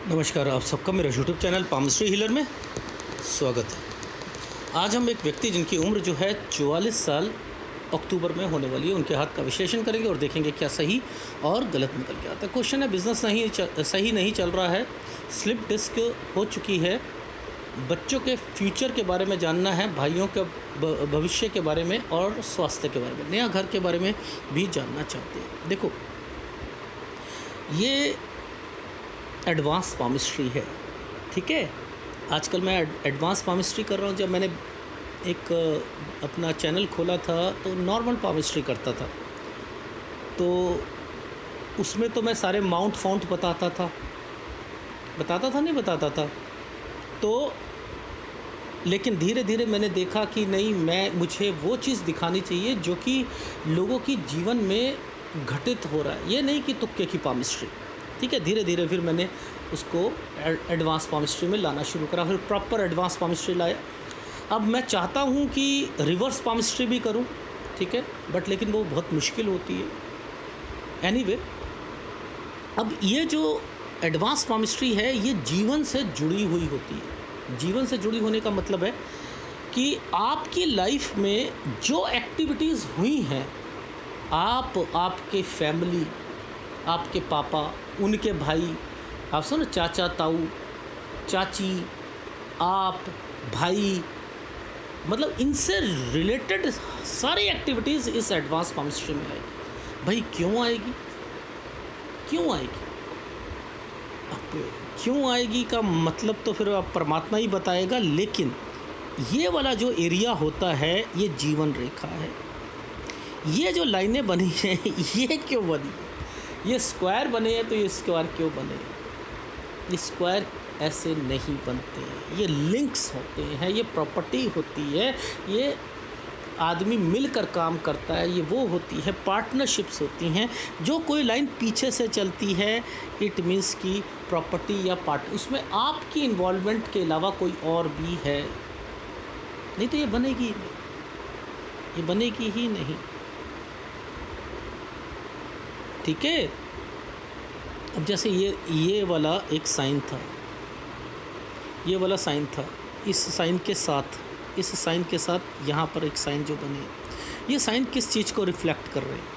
नमस्कार, आप सबका मेरा यूट्यूब चैनल पामस्ट्री हीलर में स्वागत है। आज हम एक व्यक्ति जिनकी उम्र जो है 44 साल अक्टूबर में होने वाली है, उनके हाथ का विश्लेषण करेंगे और देखेंगे क्या सही और गलत निकल के आता है। क्वेश्चन है, बिज़नेस सही नहीं चल रहा है, स्लिप डिस्क हो चुकी है, बच्चों के फ्यूचर के बारे में जानना है, भाइयों के भविष्य के बारे में और स्वास्थ्य के बारे में, नया घर के बारे में भी जानना चाहते हैं। देखो, ये एडवांस पामिस्ट्री है, ठीक है। आजकल मैं एडवांस पामिस्ट्री कर रहा हूँ। जब मैंने एक अपना चैनल खोला था तो नॉर्मल पामिस्ट्री करता था, तो उसमें तो मैं सारे माउंट बताता था नहीं बताता था। तो लेकिन धीरे धीरे मैंने देखा कि नहीं, मुझे वो चीज़ दिखानी चाहिए जो कि लोगों की जीवन में घटित हो रहा है, ये नहीं कि तुक्के की पामिस्ट्री, ठीक है। धीरे धीरे फिर मैंने उसको एडवांस पामिस्ट्री में लाना शुरू करा, फिर प्रॉपर एडवांस पामिस्ट्री लाया। अब मैं चाहता हूँ कि रिवर्स पामिस्ट्री भी करूँ, ठीक है, बट लेकिन वो बहुत मुश्किल होती है। एनीवे, अब ये जो एडवांस पामिस्ट्री है ये जीवन से जुड़ी हुई होती है। जीवन से जुड़ी होने का मतलब है कि आपकी लाइफ में जो एक्टिविटीज़ हुई हैं, आपके फैमिली, आपके पापा, उनके भाई, आप सुनो, चाचा ताऊ, चाची, आप, भाई, मतलब इनसे रिलेटेड सारी एक्टिविटीज़ इस एडवांस पामिस्ट्री में आएगी। भाई क्यों आएगी? अब क्यों आएगी का मतलब तो फिर आप परमात्मा ही बताएगा, लेकिन ये वाला जो एरिया होता है ये जीवन रेखा है। ये जो लाइनें बनी हैं ये क्यों बनी? ये स्क्वायर बने हैं तो ये स्क्वायर क्यों बने? ये स्क्वायर ऐसे नहीं बनते हैं, ये लिंक्स होते हैं, ये प्रॉपर्टी होती है, ये आदमी मिलकर काम करता है, ये वो होती है, पार्टनरशिप्स होती हैं। जो कोई लाइन पीछे से चलती है, इट मीन्स की प्रॉपर्टी या पार्ट, उसमें आपकी इन्वॉल्वमेंट के अलावा कोई और भी है, नहीं तो ये बनेगी ही नहीं, ये बनेगी ही नहीं, ठीक है। अब जैसे ये वाला एक साइन था, ये वाला साइन था, इस साइन के साथ यहाँ पर एक साइन जो बने, ये साइन किस चीज़ को रिफ्लेक्ट कर रहे हैं?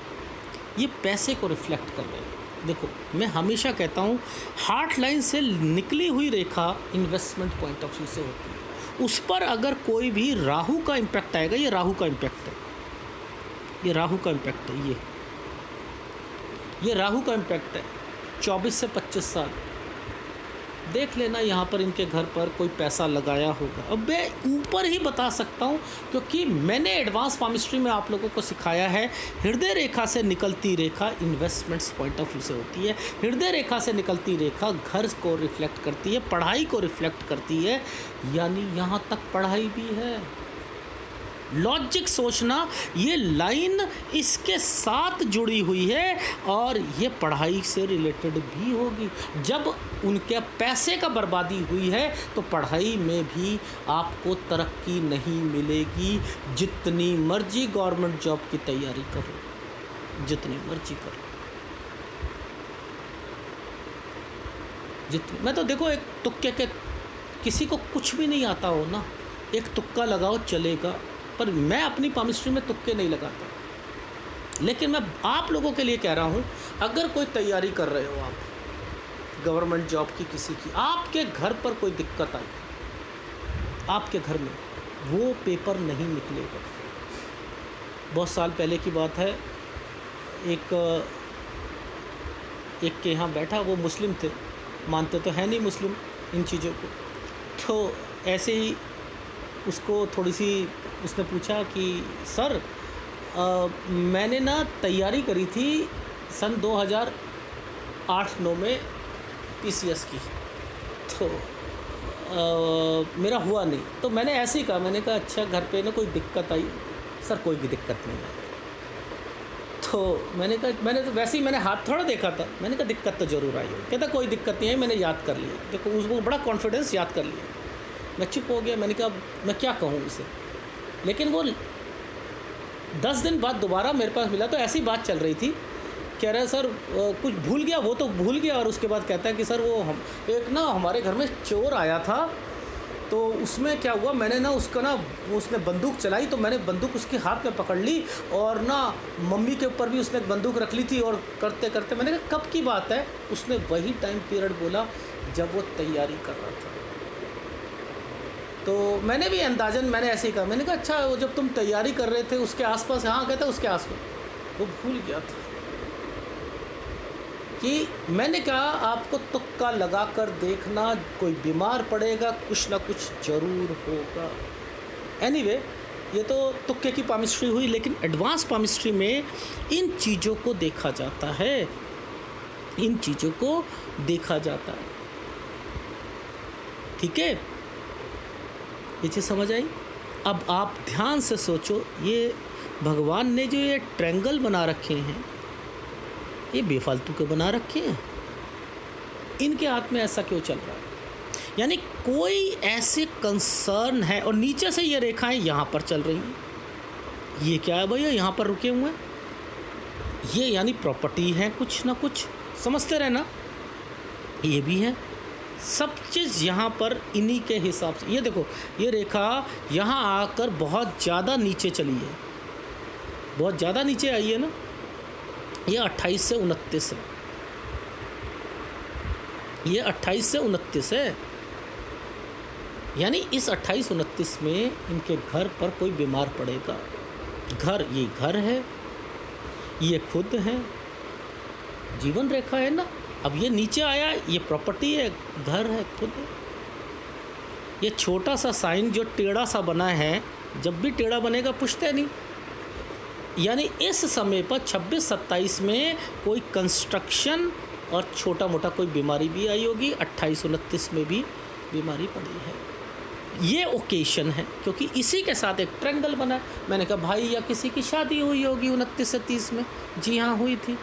ये पैसे को रिफ्लेक्ट कर रहे हैं। देखो, मैं हमेशा कहता हूँ, हार्ट लाइन से निकली हुई रेखा इन्वेस्टमेंट पॉइंट ऑफ व्यू से होती है। उस पर अगर कोई भी राहु का इम्पैक्ट आएगा, ये राहु का इम्पैक्ट है, ये राहु का इम्पैक्ट है, ये राहु का इम्पैक्ट है। 24 से 25 साल देख लेना, यहाँ पर इनके घर पर कोई पैसा लगाया होगा। अब मैं ऊपर ही बता सकता हूँ क्योंकि मैंने एडवांस पामिस्ट्री में आप लोगों को सिखाया है, हृदय रेखा से निकलती रेखा इन्वेस्टमेंट्स पॉइंट ऑफ व्यू से होती है। हृदय रेखा से निकलती रेखा घर को रिफ्लेक्ट करती है, पढ़ाई को रिफ्लेक्ट करती है, यानी यहाँ तक पढ़ाई भी है। लॉजिक सोचना, ये लाइन इसके साथ जुड़ी हुई है और ये पढ़ाई से रिलेटेड भी होगी। जब उनके पैसे का बर्बादी हुई है तो पढ़ाई में भी आपको तरक्की नहीं मिलेगी। जितनी मर्जी गवर्नमेंट जॉब की तैयारी कर लो, जितनी मर्जी कर लो, मैं तो देखो, एक तुक्के के, किसी को कुछ भी नहीं आता हो ना, एक तुक्का लगाओ चलेगा, पर मैं अपनी पामिस्ट्री में तुक्के नहीं लगाता। लेकिन मैं आप लोगों के लिए कह रहा हूँ, अगर कोई तैयारी कर रहे हो आप गवर्नमेंट जॉब की, किसी की, आपके घर पर कोई दिक्कत आई, आपके घर में वो पेपर नहीं निकलेगा। बहुत साल पहले की बात है, एक के यहाँ बैठा, वो मुस्लिम थे, मानते तो है नहीं मुस्लिम इन चीज़ों को, तो ऐसे ही उसको थोड़ी सी उसने पूछा कि सर, मैंने ना तैयारी करी थी सन 2008-9 में पीसीएस की, तो मेरा हुआ नहीं। तो मैंने ऐसे ही कहा, मैंने कहा अच्छा, घर पे ना कोई दिक्कत आई? सर कोई भी दिक्कत नहीं आई। तो मैंने कहा, मैंने तो वैसे ही मैंने हाथ थोड़ा देखा था, मैंने कहा दिक्कत तो ज़रूर आई हो। कहता कोई दिक्कत नहीं है, मैंने याद कर लिया। देखो, उसको बड़ा कॉन्फिडेंस, याद कर लिया। मैं चुप हो गया, मैंने कहा मैं क्या कहूँ इसे। लेकिन वो 10 दिन बाद दोबारा मेरे पास मिला तो ऐसी बात चल रही थी कह रहा है सर कुछ भूल गया, वो तो भूल गया। और उसके बाद कहता है कि सर वो हम एक ना हमारे घर में चोर आया था, तो उसमें क्या हुआ, मैंने ना उसका ना उसने बंदूक चलाई, तो मैंने बंदूक उसके हाथ में पकड़ ली और ना मम्मी के ऊपर भी उसने एक बंदूक रख ली थी। और करते करते मैंने कहा कब की बात है, उसने वही टाइम पीरियड बोला जब वो तैयारी कर रहा था। तो मैंने भी अंदाज़न मैंने ऐसे ही कहा, मैंने कहा अच्छा वो जब तुम तैयारी कर रहे थे उसके आसपास, हाँ कहता उसके आसपास, वो भूल गया था कि मैंने कहा आपको तुक्का लगा कर देखना, कोई बीमार पड़ेगा, कुछ ना कुछ ज़रूर होगा। एनीवे, ये तो तुक्के की पामिस्ट्री हुई, लेकिन एडवांस पामिस्ट्री में इन चीज़ों को देखा जाता है, इन चीज़ों को देखा जाता है। ठीक है, ये चीज़ समझ आई। अब आप ध्यान से सोचो, ये भगवान ने जो ये ट्रायंगल बना रखे हैं, ये बेफालतू के बना रखे हैं, इनके हाथ में ऐसा क्यों चल रहा है? यानी कोई ऐसे कंसर्न है, और नीचे से ये रेखाएं यहाँ पर चल रही हैं, ये क्या है भैया, यहाँ पर रुके हुए हैं, ये यानी प्रॉपर्टी है कुछ ना कुछ, समझते रहना, ये भी है, सब चीज़ यहाँ पर इन्हीं के हिसाब से। ये देखो, ये रेखा यहाँ आकर बहुत ज़्यादा नीचे चली है, बहुत ज़्यादा नीचे आई है ना, ये 28 से 29 है, ये 28 से 29 है। यानी इस 28-29 में इनके घर पर कोई बीमार पड़ेगा। घर, ये घर है, ये खुद है, जीवन रेखा है ना। अब ये नीचे आया, ये प्रॉपर्टी है, घर है, खुद है। ये छोटा सा साइन जो टेढ़ा सा बना है, जब भी टेढ़ा बनेगा पुछते नहीं। यानी इस समय पर 26-27 में कोई कंस्ट्रक्शन और छोटा मोटा कोई बीमारी भी आई होगी, 28-29 में भी बीमारी पड़ी है। ये ओकेशन है, क्योंकि इसी के साथ एक ट्रायंगल बना है। मैंने कहा भाई या किसी की शादी हुई होगी 29 से 30 में, जी हाँ हुई थी।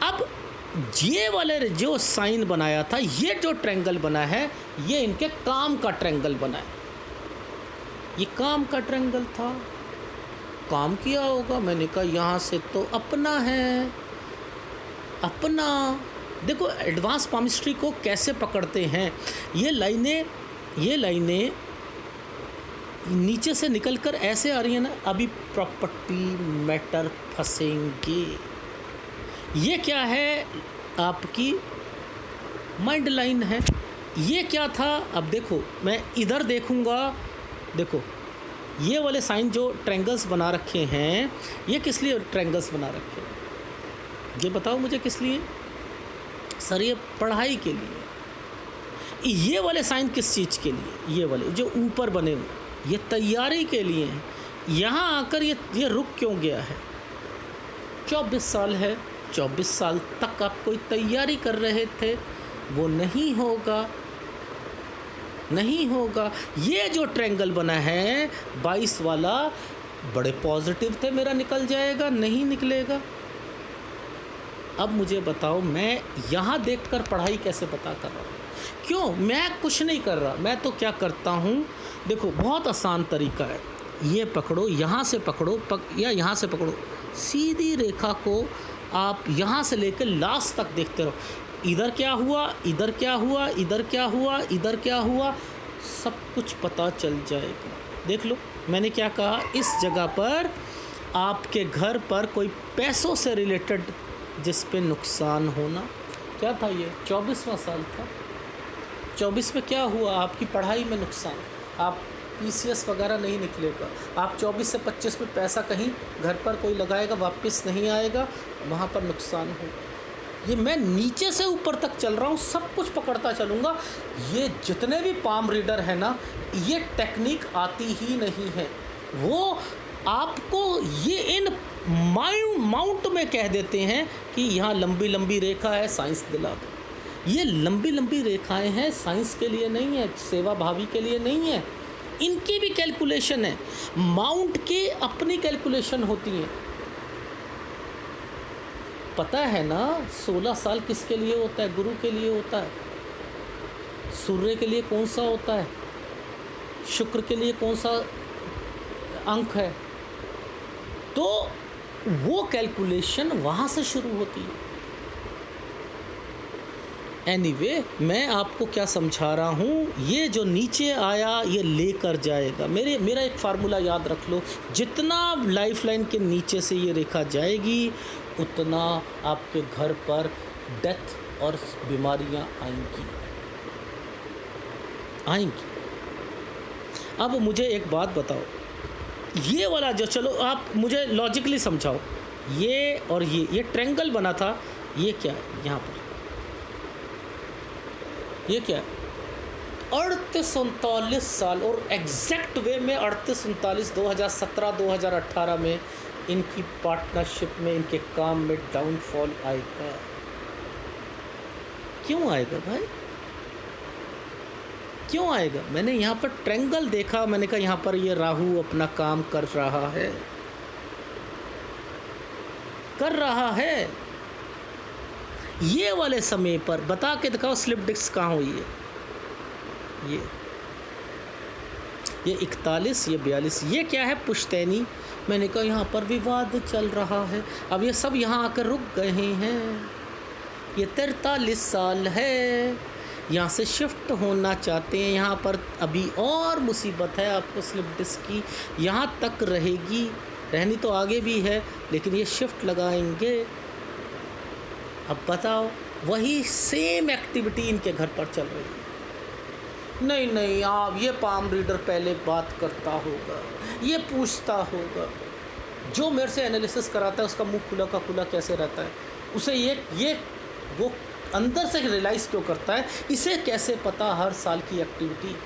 अब ये वाले जो साइन बनाया था, ये जो ट्रायंगल बना है, ये इनके काम का ट्रायंगल बना है, ये काम का ट्रायंगल था, काम किया होगा। मैंने कहा यहाँ से तो अपना है, अपना। देखो एडवांस पामिस्ट्री को कैसे पकड़ते हैं, ये लाइनें नीचे से निकलकर ऐसे आ रही है ना, अभी प्रॉपर्टी मैटर फंसेंगे। ये क्या है, आपकी माइंड लाइन है। ये क्या था, अब देखो मैं इधर देखूंगा, देखो ये वाले साइन जो ट्रायंगल्स बना रखे हैं, ये किस लिए ट्रायंगल्स बना रखे हैं, ये बताओ मुझे किस लिए? सर ये पढ़ाई के लिए। ये वाले साइन किस चीज़ के लिए? ये वाले जो ऊपर बने हुए, ये तैयारी के लिए हैं। यहाँ आकर ये रुक क्यों गया है? 24 साल है, 24 साल तक आप कोई तैयारी कर रहे थे, वो नहीं होगा, नहीं होगा। ये जो ट्रायंगल बना है 22 वाला, बड़े पॉजिटिव थे, मेरा निकल जाएगा, नहीं निकलेगा। अब मुझे बताओ, मैं यहाँ देखकर पढ़ाई कैसे पता कर रहा हूँ? क्यों? मैं कुछ नहीं कर रहा, मैं तो क्या करता हूँ, देखो बहुत आसान तरीका है। ये पकड़ो, यहाँ से पकड़ो, या यहाँ से पकड़ो, सीधी रेखा को आप यहाँ से लेकर लास्ट तक देखते रहो। इधर क्या हुआ, इधर क्या हुआ, इधर क्या हुआ, इधर क्या हुआ, सब कुछ पता चल जाएगा। देख लो मैंने क्या कहा, इस जगह पर आपके घर पर कोई पैसों से रिलेटेड जिस पे नुकसान होना, क्या था ये 24वां साल था। 24 में क्या हुआ, आपकी पढ़ाई में नुकसान, आप PCS वगैरह नहीं निकलेगा। आप 24 से 25 में पैसा कहीं घर पर कोई लगाएगा, वापस नहीं आएगा, वहाँ पर नुकसान होगा। ये मैं नीचे से ऊपर तक चल रहा हूँ, सब कुछ पकड़ता चलूँगा। ये जितने भी पाम रीडर है ना, ये टेक्निक आती ही नहीं है, वो आपको ये इन माउंट में कह देते हैं कि यहाँ लंबी लंबी रेखा है, साइंस दिला दो। ये लंबी लंबी रेखाएं हैं, साइंस के लिए नहीं है, सेवा भावी के लिए नहीं है, इनकी भी कैलकुलेशन है। माउंट की अपनी कैलकुलेशन होती है। पता है ना 16 साल किसके लिए होता है? गुरु के लिए होता है। सूर्य के लिए कौन सा होता है? शुक्र के लिए कौन सा अंक है? तो वो कैलकुलेशन वहाँ से शुरू होती है। एनीवे मैं आपको क्या समझा रहा हूँ, ये जो नीचे आया ये लेकर जाएगा। मेरा एक फार्मूला याद रख लो, जितना लाइफलाइन के नीचे से ये रेखा जाएगी उतना आपके घर पर डेथ और बीमारियाँ आएंगी। अब मुझे एक बात बताओ, ये वाला जो, चलो आप मुझे लॉजिकली समझाओ, ये और ये ट्रायंगल बना था, ये क्या है यहाँ पर, ये क्या है 38-39 साल, और एग्जैक्ट वे में 38-39 2017-2018 में इनकी पार्टनरशिप में, इनके काम में डाउनफॉल आएगा। क्यों आएगा भाई, क्यों आएगा? मैंने यहाँ पर ट्रायंगल देखा, मैंने कहा यहाँ पर ये राहु अपना काम कर रहा है। ये वाले समय पर बता के दिखाओ स्लिप डिस्क कहाँ हुई है। ये 41, ये 42, ये क्या है पुश्तैनी। मैंने कहा यहाँ पर विवाद चल रहा है। अब ये सब यहाँ आकर रुक गए हैं। ये 43 साल है, यहाँ से शिफ्ट होना चाहते हैं। यहाँ पर अभी और मुसीबत है आपको स्लिप डिस्क की, यहाँ तक रहनी तो आगे भी है, लेकिन ये शिफ्ट लगाएंगे। अब बताओ, वही सेम एक्टिविटी इनके घर पर चल रही है। नहीं आप, ये पाम रीडर पहले बात करता होगा, ये पूछता होगा, जो मेरे से एनालिसिस कराता है उसका मुंह खुला का खुला कैसे रहता है, उसे ये वो अंदर से रियलाइज़ क्यों करता है, इसे कैसे पता हर साल की एक्टिविटी।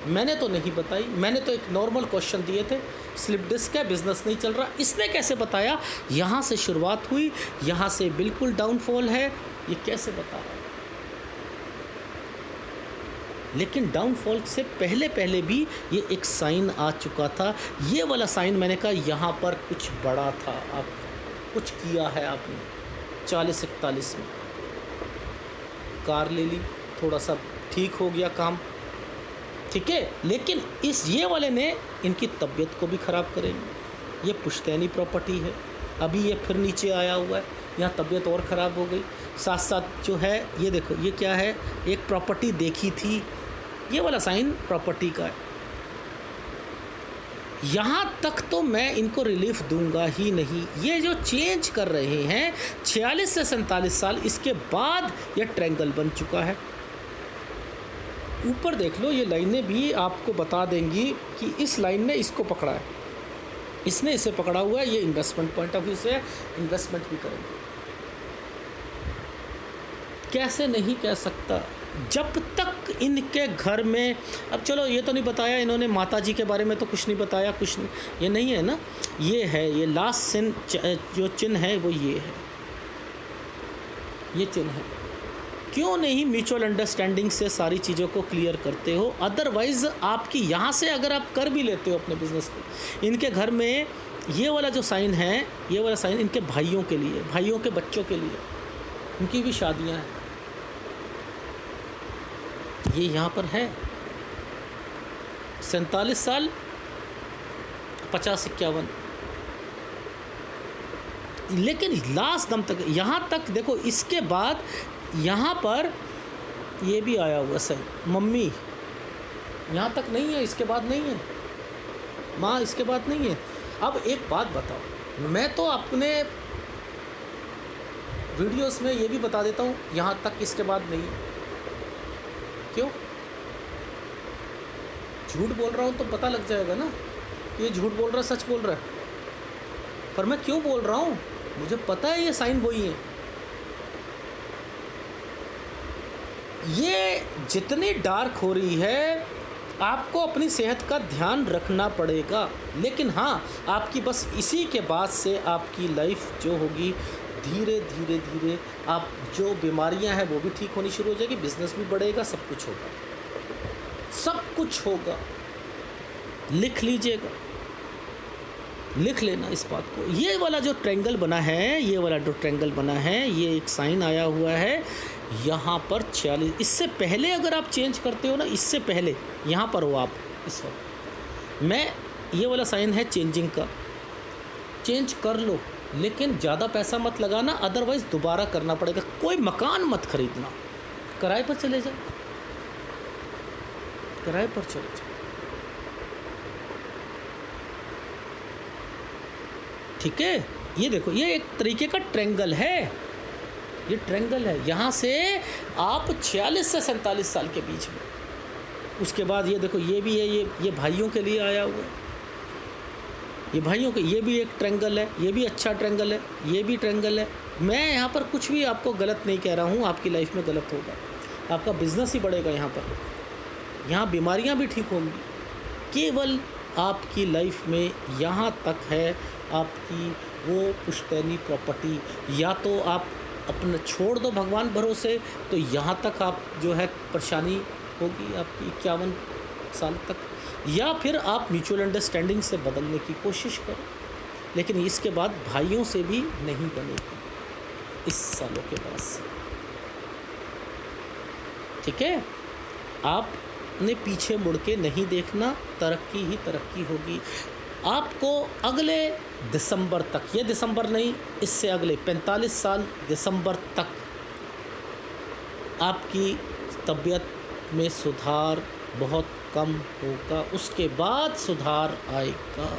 मैंने तो नहीं बताई, मैंने तो एक नॉर्मल क्वेश्चन दिए थे, स्लिप डिस्क है, बिजनेस नहीं चल रहा। इसने कैसे बताया यहाँ से शुरुआत हुई, यहाँ से बिल्कुल डाउनफॉल है, ये कैसे बता रहा है? लेकिन डाउनफॉल से पहले भी ये एक साइन आ चुका था। ये वाला साइन मैंने कहा यहाँ पर कुछ बड़ा था, आपका कुछ किया है आपने। 40-41 में कार ले ली, थोड़ा सा ठीक हो गया काम, ठीक है, लेकिन ये वाले ने इनकी तबीयत को भी ख़राब करेंगे। ये पुश्तैनी प्रॉपर्टी है, अभी ये फिर नीचे आया हुआ है, यहाँ तबीयत और ख़राब हो गई। साथ साथ जो है ये देखो, ये क्या है, एक प्रॉपर्टी देखी थी, ये वाला साइन प्रॉपर्टी का है। यहाँ तक तो मैं इनको रिलीफ दूंगा ही नहीं। ये जो चेंज कर रहे हैं 46 से 47 साल, इसके बाद ये ट्रायंगल बन चुका है। ऊपर देख लो, ये लाइनें भी आपको बता देंगी कि इस लाइन ने इसको पकड़ा है, इसने इसे पकड़ा हुआ है। ये इन्वेस्टमेंट पॉइंट ऑफ व्यू से इन्वेस्टमेंट भी करेंगे। कैसे नहीं कह सकता, जब तक इनके घर में, अब चलो ये तो नहीं बताया इन्होंने माता जी के बारे में, तो कुछ नहीं बताया, कुछ नहीं, ये नहीं है ना, ये है, ये लास्ट जो चिन्ह है वो ये है, ये चिन्ह है। क्यों नहीं म्यूचुअल अंडरस्टैंडिंग से सारी चीज़ों को क्लियर करते हो? अदरवाइज़ आपकी यहाँ से अगर आप कर भी लेते हो अपने बिजनेस को, इनके घर में ये वाला जो साइन है, ये वाला साइन इनके भाइयों के लिए, भाइयों के बच्चों के लिए, उनकी भी शादियाँ हैं। ये यहाँ पर है 47 साल 50-51, लेकिन लास्ट दम तक, यहाँ तक देखो। इसके बाद यहाँ पर ये भी आया हुआ सही, मम्मी यहाँ तक नहीं है, इसके बाद नहीं है, माँ इसके बाद नहीं है। अब एक बात बताओ, मैं तो अपने वीडियोस में ये भी बता देता हूँ यहाँ तक, इसके बाद नहीं है। क्यों? झूठ बोल रहा हूँ तो पता लग जाएगा ना कि ये झूठ बोल रहा है, सच बोल रहा है। पर मैं क्यों बोल रहा हूँ, मुझे पता है ये साइन वही है। ये जितनी डार्क हो रही है, आपको अपनी सेहत का ध्यान रखना पड़ेगा। लेकिन हाँ, आपकी बस इसी के बाद से आपकी लाइफ जो होगी, धीरे धीरे धीरे आप जो बीमारियां हैं वो भी ठीक होनी शुरू हो जाएगी, बिजनेस भी बढ़ेगा, सब कुछ होगा, सब कुछ होगा। लिख लीजिएगा, लिख लेना इस बात को। ये वाला जो ट्रायंगल बना है, ये वाला जो ट्रायंगल बना है, ये एक साइन आया हुआ है यहाँ पर 46। इससे पहले अगर आप चेंज करते हो ना, इससे पहले यहाँ पर हो आप, इस वक्त मैं, ये वाला साइन है चेंजिंग का, चेंज कर लो, लेकिन ज़्यादा पैसा मत लगाना, अदरवाइज़ दोबारा करना पड़ेगा। कोई मकान मत खरीदना, किराए पर चले जाओ, किराए पर चले जाओ। ठीक है, ये देखो, ये एक तरीके का ट्रायंगल है, ये ट्रायंगल है। यहाँ से आप 46 से 47 साल के बीच में, उसके बाद ये देखो, ये भी है, ये भाइयों के लिए आया हुआ है, ये भाइयों के, ये भी एक ट्रायंगल है, ये भी अच्छा ट्रायंगल है, ये भी ट्रायंगल है। मैं यहाँ पर कुछ भी आपको गलत नहीं कह रहा हूँ, आपकी लाइफ में गलत होगा, आपका बिजनेस ही बढ़ेगा यहाँ पर, यहाँ बीमारियाँ भी ठीक होंगी। केवल आपकी लाइफ में यहाँ तक है आपकी वो पुश्तैनी प्रॉपर्टी, या तो आप अपना छोड़ दो भगवान भरोसे, तो यहाँ तक आप जो है परेशानी होगी आपकी 51 साल तक, या फिर आप म्यूचुअल अंडरस्टैंडिंग से बदलने की कोशिश करो, लेकिन इसके बाद भाइयों से भी नहीं बनेगी इस सालों के बाद से। ठीक है, आपने पीछे मुड़ के नहीं देखना, तरक्की ही तरक्की होगी। आपको अगले दिसंबर तक, ये दिसंबर नहीं, इससे अगले 45 साल दिसंबर तक आपकी तबीयत में सुधार बहुत कम होगा, उसके बाद सुधार आएगा,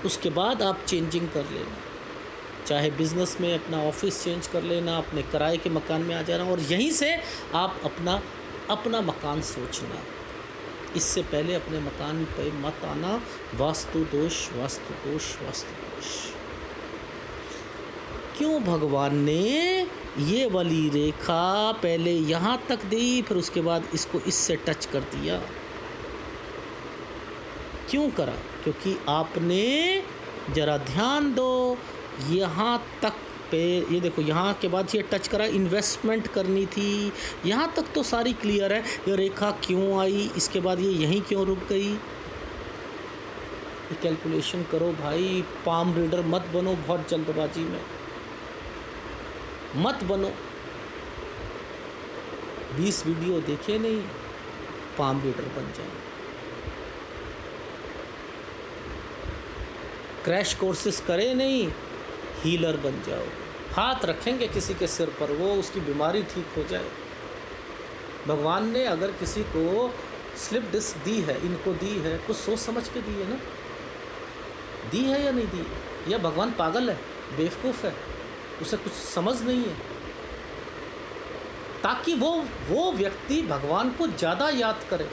उसके बाद आप चेंजिंग कर लेना, चाहे बिज़नेस में अपना ऑफिस चेंज कर लेना, अपने किराए के मकान में आ जाना, और यहीं से आप अपना मकान सोचना। इससे पहले अपने मकान पे मत आना, वास्तु दोष, वास्तु दोष, वास्तु दोष। क्यों भगवान ने ये वाली रेखा पहले यहाँ तक दी, फिर उसके बाद इसको इससे टच कर दिया? क्यों करा? क्योंकि आपने, ज़रा ध्यान दो, यहाँ तक पे, ये देखो, यहाँ के बाद ये टच करा, इन्वेस्टमेंट करनी थी, यहाँ तक तो सारी क्लियर है। ये रेखा क्यों आई, इसके बाद ये यहीं क्यों रुक गई, ये कैलकुलेशन करो भाई। पाम रीडर मत बनो, बहुत जल्दबाजी में मत बनो। 20 वीडियो देखे नहीं, पाम रीडर बन जाएंगे। क्रैश कोर्सेस करे नहीं, हीलर बन जाओ। हाथ रखेंगे किसी के सिर पर, वो उसकी बीमारी ठीक हो जाए। भगवान ने अगर किसी को स्लिप डिस्क दी है, इनको दी है, कुछ सोच समझ के दी है ना, दी है या नहीं दी है? या भगवान पागल है, बेवकूफ़ है, उसे कुछ समझ नहीं है, ताकि वो व्यक्ति भगवान को ज़्यादा याद करे।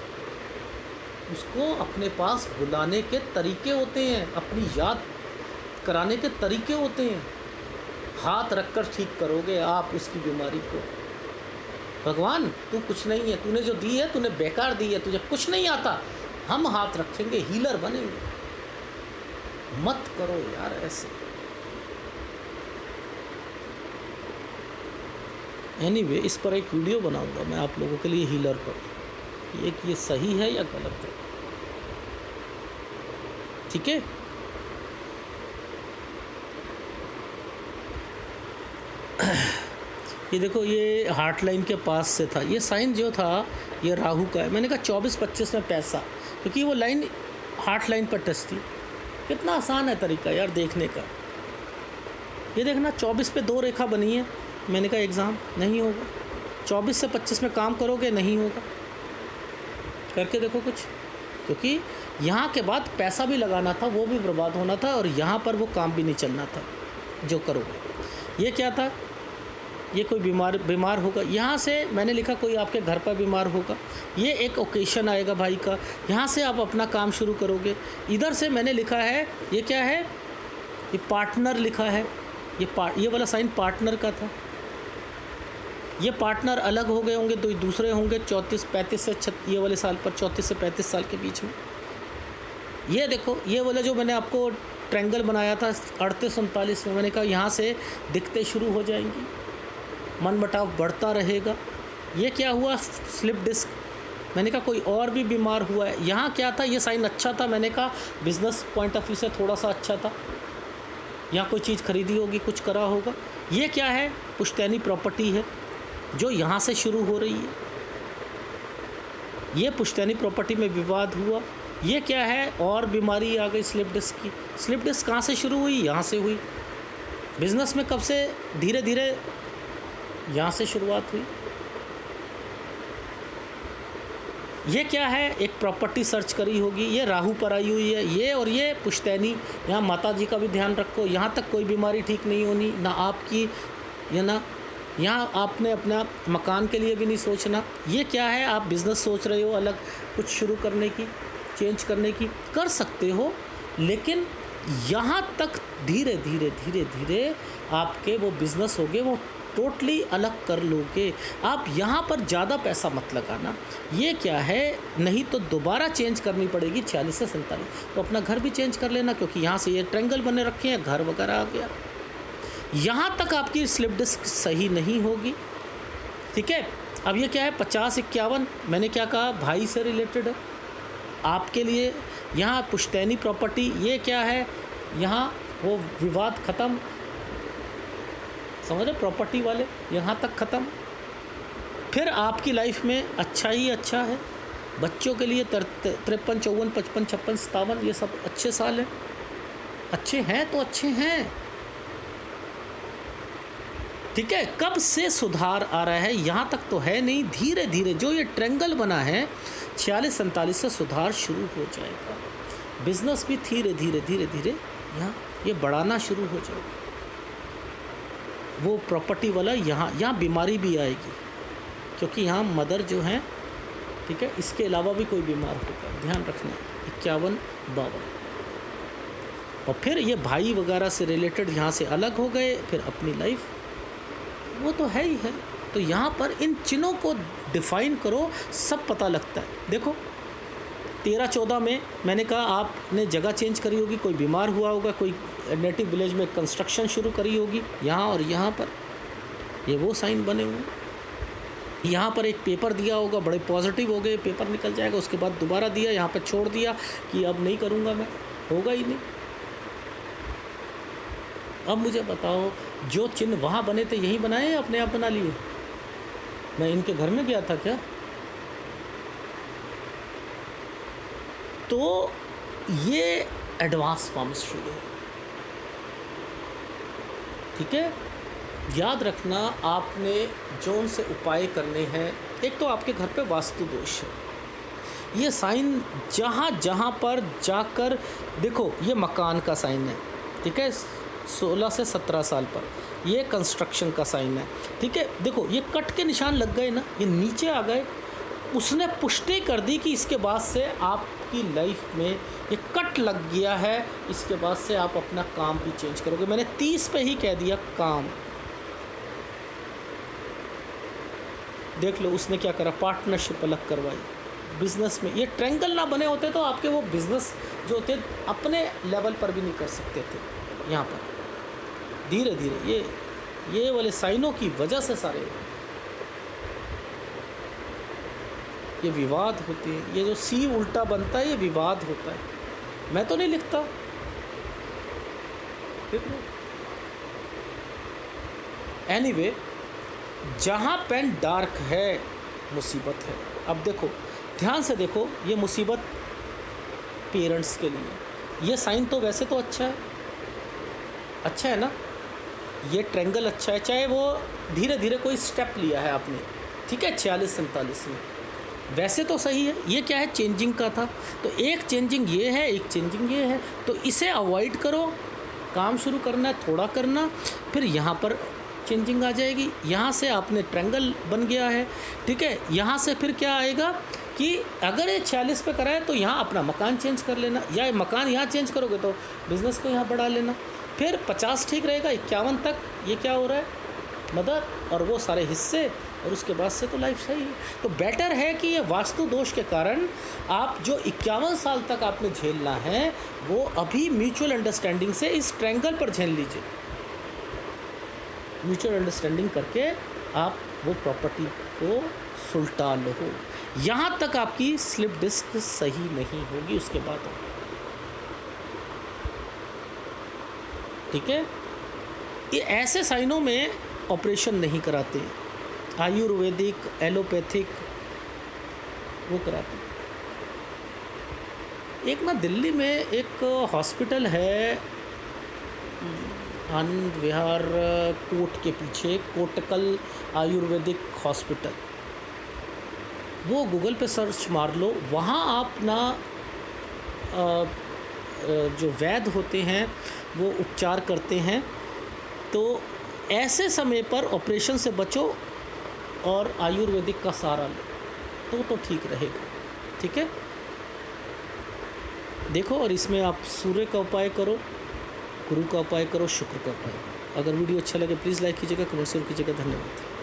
उसको अपने पास बुलाने के तरीके होते हैं, अपनी याद कराने के तरीके होते हैं। हाथ रखकर ठीक करोगे आप उसकी बीमारी को। भगवान तू कुछ नहीं है, तूने जो दी है तूने बेकार दी है, तुझे कुछ नहीं आता, हम हाथ रखेंगे, हीलर बनेंगे। मत करो यार ऐसे। एनीवे, इस पर एक वीडियो बनाऊंगा मैं आप लोगों के लिए, हीलर पर, ये सही है या गलत है। ठीक है, ये देखो, ये हार्ट लाइन के पास से था, ये साइन जो था ये राहु का है। मैंने कहा 24-25 में पैसा, क्योंकि वो लाइन हार्ट लाइन पर टच थी। कितना आसान है तरीका यार देखने का। ये देखना, 24 पे 2 रेखा बनी है। मैंने कहा एग्ज़ाम नहीं होगा, 24 से 25 में काम करोगे नहीं होगा, करके देखो कुछ। क्योंकि यहाँ के बाद पैसा भी लगाना था, वो भी बर्बाद होना था, और यहाँ पर वो काम भी नहीं चलना था जो करोगे। ये क्या था, ये कोई बीमार होगा, यहाँ से मैंने लिखा कोई आपके घर पर बीमार होगा, ये एक ओकेशन आएगा भाई का, यहाँ से आप अपना काम शुरू करोगे। इधर से मैंने लिखा है, ये क्या है, ये पार्टनर लिखा है, ये वाला साइन पार्टनर का था। ये पार्टनर अलग हो गए होंगे, तो दूसरे होंगे 34-35 से ये वाले साल पर, 34 से 35 साल के बीच में। ये देखो, ये वाला जो मैंने आपको ट्रायंगल बनाया था 38-39 में, मैंने कहा यहाँ से दिखते शुरू हो जाएंगी, मनमुटाव बढ़ता रहेगा। ये क्या हुआ, स्लिप डिस्क। मैंने कहा कोई और भी बीमार हुआ है। यहाँ क्या था, ये साइन अच्छा था, मैंने कहा बिज़नेस पॉइंट ऑफ व्यू से थोड़ा सा अच्छा था, यहाँ कोई चीज़ खरीदी होगी, कुछ करा होगा। ये क्या है, पुश्तैनी प्रॉपर्टी है जो यहाँ से शुरू हो रही है। ये पुश्तैनी प्रॉपर्टी में विवाद हुआ, ये क्या है, और बीमारी आ गई स्लिप डिस्क की। स्लिप डिस्क कहाँ से शुरू हुई? यहाँ से हुई। बिजनेस में कब से धीरे धीरे यहाँ से शुरुआत हुई। ये क्या है, एक प्रॉपर्टी सर्च करी होगी, ये राहु पर आई हुई है, ये और ये पुश्तैनी। यहाँ माता जी का भी ध्यान रखो, यहाँ तक कोई बीमारी ठीक नहीं होनी, ना आपकी या ना यहाँ आपने अपना मकान के लिए भी नहीं सोचना। ये क्या है, आप बिज़नेस सोच रहे हो अलग कुछ शुरू करने की, चेंज करने की, कर सकते हो, लेकिन यहाँ तक धीरे धीरे धीरे धीरे आपके वो बिज़नेस होंगे, वो टोटली अलग कर लोगे आप। यहाँ पर ज़्यादा पैसा मत लगाना। ये क्या है, नहीं तो दोबारा चेंज करनी पड़ेगी 46 से 47। तो अपना घर भी चेंज कर लेना, क्योंकि यहाँ से ये ट्रायंगल बने रखे हैं, घर वगैरह आ गया। यहाँ तक आपकी स्लिप डिस्क सही नहीं होगी, ठीक है। अब ये क्या है, 50-51, मैंने क्या कहा, भाई से रिलेटेड है आपके लिए। यहाँ पुश्तैनी प्रॉपर्टी, ये क्या है, यहाँ वो विवाद ख़त्म, समझ रहे, प्रॉपर्टी वाले यहाँ तक ख़त्म। फिर आपकी लाइफ में अच्छा ही अच्छा है। बच्चों के लिए 53, 54, 55, 56, 57 ये सब अच्छे साल हैं। अच्छे हैं तो अच्छे हैं, ठीक है। कब से सुधार आ रहा है, यहाँ तक तो है नहीं। धीरे धीरे जो ये ट्रायंगल बना है 46-47 से सुधार शुरू हो जाएगा। बिजनेस भी धीरे धीरे धीरे धीरे यहाँ ये बढ़ाना शुरू हो जाएगा। वो प्रॉपर्टी वाला यहाँ बीमारी भी आएगी, क्योंकि यहाँ मदर जो हैं, ठीक है, इसके अलावा भी कोई बीमार होगा, ध्यान रखना। 51, 52, और फिर ये भाई वगैरह से रिलेटेड यहाँ से अलग हो गए, फिर अपनी लाइफ, वो तो है ही है। तो यहाँ पर इन चिन्हों को डिफ़ाइन करो, सब पता लगता है। देखो 13-14 में मैंने कहा आपने जगह चेंज करी होगी, कोई बीमार हुआ होगा, कोई नेटिव विलेज में कंस्ट्रक्शन शुरू करी होगी, यहाँ और यहाँ पर ये वो साइन बने हुए हैं। यहाँ पर एक पेपर दिया होगा, बड़े पॉजिटिव हो गए, पेपर निकल जाएगा, उसके बाद दोबारा दिया, यहाँ पर छोड़ दिया कि अब नहीं करूँगा मैं, होगा ही नहीं। अब मुझे बताओ, जो चिन्ह वहाँ बने थे यहीं बनाए या अपने आप बना लिए? मैं इनके घर में गया था क्या? तो ये एडवांस पामिस्ट्री है, ठीक है। याद रखना, आपने जो से उपाय करने हैं, एक तो आपके घर पे वास्तु दोष है, ये साइन जहाँ जहाँ पर जाकर देखो, ये मकान का साइन है, ठीक है, 16 से 17 साल पर, ये कंस्ट्रक्शन का साइन है, ठीक है। देखो ये कट के निशान लग गए ना, ये नीचे आ गए, उसने पुष्टि कर दी कि इसके बाद से आपकी लाइफ में ये कट लग गया है, इसके बाद से आप अपना काम भी चेंज करोगे। मैंने 30 पे ही कह दिया काम। देख लो उसने क्या करा, पार्टनरशिप अलग करवाई बिजनेस में। ये ट्रायंगल ना बने होते तो आपके वो बिजनेस जो थे अपने लेवल पर भी नहीं कर सकते थे। यहाँ पर धीरे धीरे ये वाले साइनों की वजह से सारे ये विवाद होते हैं। ये जो सी उल्टा बनता है, ये विवाद होता है। मैं तो नहीं लिखता, देख लो। एनीवे, जहाँ पेन डार्क है मुसीबत है। अब देखो ध्यान से देखो, ये मुसीबत पेरेंट्स के लिए। ये साइन तो वैसे तो अच्छा है ना, ये ट्रायंगल अच्छा है, चाहे वो धीरे धीरे कोई स्टेप लिया है आपने, ठीक है, 46-47 में, वैसे तो सही है। ये क्या है, चेंजिंग का था, तो एक चेंजिंग ये है, एक चेंजिंग ये है, तो इसे अवॉइड करो। काम शुरू करना है, थोड़ा करना, फिर यहाँ पर चेंजिंग आ जाएगी। यहाँ से आपने ट्रायंगल बन गया है, ठीक है। यहाँ से फिर क्या आएगा कि अगर ये 46 पे कराए तो यहाँ अपना मकान चेंज कर लेना, या मकान यहाँ चेंज करोगे तो बिज़नेस को यहाँ बढ़ा लेना। फिर 50 ठीक रहेगा, 51 तक ये क्या हो रहा है, मदर और वो सारे हिस्से, और उसके बाद से तो लाइफ सही है। तो बेटर है कि ये वास्तु दोष के कारण आप जो 51 साल तक आपने झेलना है, वो अभी म्यूचुअल अंडरस्टैंडिंग से इस ट्रायंगल पर झेल लीजिए। म्यूचुअल अंडरस्टैंडिंग करके आप वो प्रॉपर्टी को सुलटा लो। यहाँ तक आपकी स्लिप डिस्क सही नहीं होगी, उसके बाद होगी, ठीक है। ये ऐसे साइनों में ऑपरेशन नहीं कराते, आयुर्वेदिक, एलोपैथिक वो कराते। एक ना दिल्ली में एक हॉस्पिटल है, आनंद विहार कोर्ट के पीछे, कोटकल आयुर्वेदिक हॉस्पिटल। वो गूगल पे सर्च मार लो, वहाँ आप ना जो वैद्य होते हैं वो उपचार करते हैं। तो ऐसे समय पर ऑपरेशन से बचो और आयुर्वेदिक का सहारा लो तो ठीक रहेगा। ठीक है, देखो, और इसमें आप सूर्य का उपाय करो, गुरु का उपाय करो, शुक्र का उपाय करो। अगर वीडियो अच्छा लगे प्लीज़ लाइक कीजिएगा, कमेंट जरूर कीजिएगा। धन्यवाद।